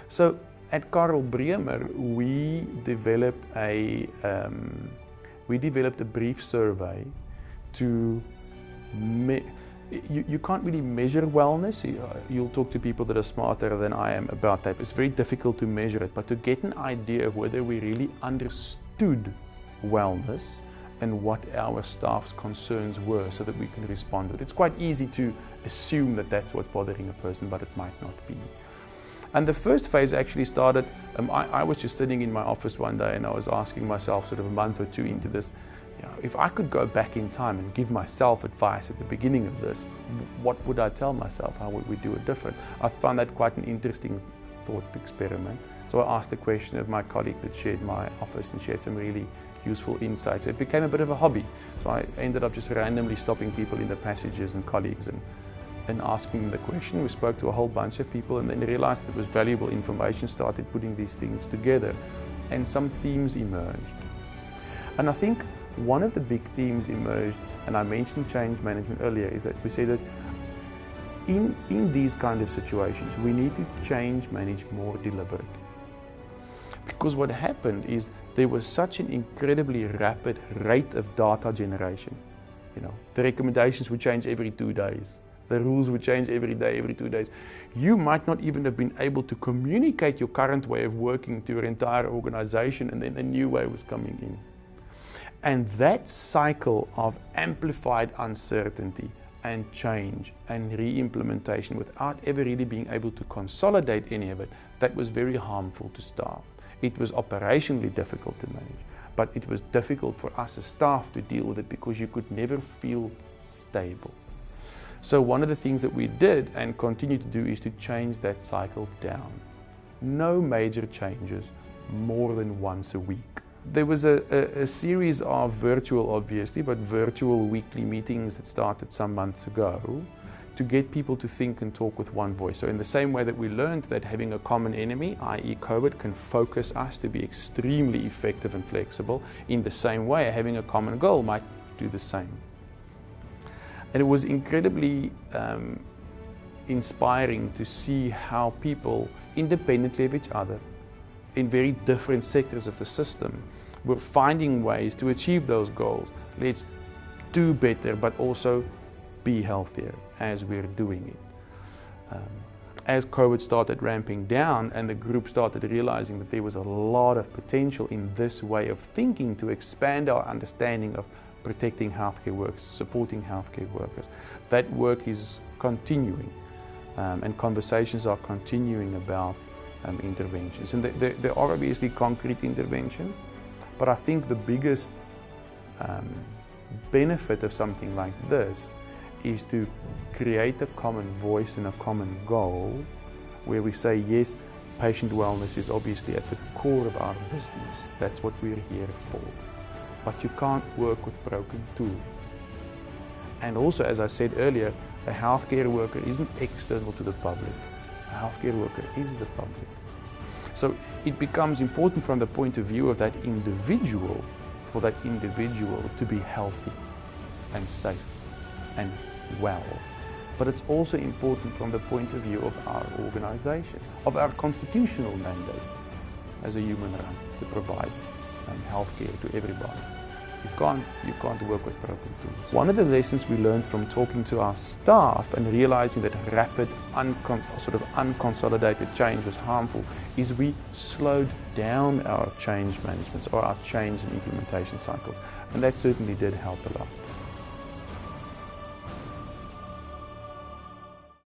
So at Karl Bremer, we developed a brief survey to you can't really measure wellness. You'll talk to people that are smarter than I am about that. It's very difficult to measure it, but to get an idea of whether we really understood wellness and what our staff's concerns were so that we can respond to it. It's quite easy to assume that that's what's bothering a person, but it might not be. And the first phase actually started, I was just sitting in my office one day and I was asking myself sort of a month or two into this, if I could go back in time and give myself advice at the beginning of this, what would I tell myself? How would we do it different? I found that quite an interesting thought experiment. So I asked the question of my colleague that shared my office, and she had some really useful insights. It became a bit of a hobby. So I ended up just randomly stopping people in the passages and colleagues and asking them the question. We spoke to a whole bunch of people and then realized that it was valuable information, started putting these things together, and some themes emerged. And I think one of the big themes emerged, and I mentioned change management earlier, is that we say that in these kind of situations, we need to change manage more deliberately. Because what happened is there was such an incredibly rapid rate of data generation. The recommendations would change every 2 days. The rules would change every day, every 2 days. You might not even have been able to communicate your current way of working to your entire organization, and then a new way was coming in. And that cycle of amplified uncertainty and change and re-implementation without ever really being able to consolidate any of it, that was very harmful to staff. It was operationally difficult to manage, but it was difficult for us as staff to deal with it because you could never feel stable. So one of the things that we did and continue to do is to change that cycle down. No major changes more than once a week. There was a series of virtual, obviously, but virtual weekly meetings that started some months ago to get people to think and talk with one voice. So in the same way that we learned that having a common enemy, i.e. COVID, can focus us to be extremely effective and flexible, in the same way having a common goal might do the same. And it was incredibly inspiring to see how people, independently of each other, in very different sectors of the system, were finding ways to achieve those goals. Let's do better, but also be healthier as we're doing it. As COVID started ramping down and the group started realizing that there was a lot of potential in this way of thinking to expand our understanding of protecting healthcare workers, supporting healthcare workers, that work is continuing, and conversations are continuing about interventions. And there are obviously concrete interventions, but I think the biggest benefit of something like this is to create a common voice and a common goal where we say, yes, patient wellness is obviously at the core of our business. That's what we're here for. But you can't work with broken tools. And also, as I said earlier, a healthcare worker isn't external to the public. A healthcare worker is the public. So it becomes important from the point of view of that individual, for that individual to be healthy and safe and well. But it's also important from the point of view of our organization, of our constitutional mandate as a human right to provide healthcare to everybody. You can't work with broken tools. One of the lessons we learned from talking to our staff and realizing that rapid, unconsolidated change was harmful is we slowed down our change management or our change and implementation cycles. And that certainly did help a lot.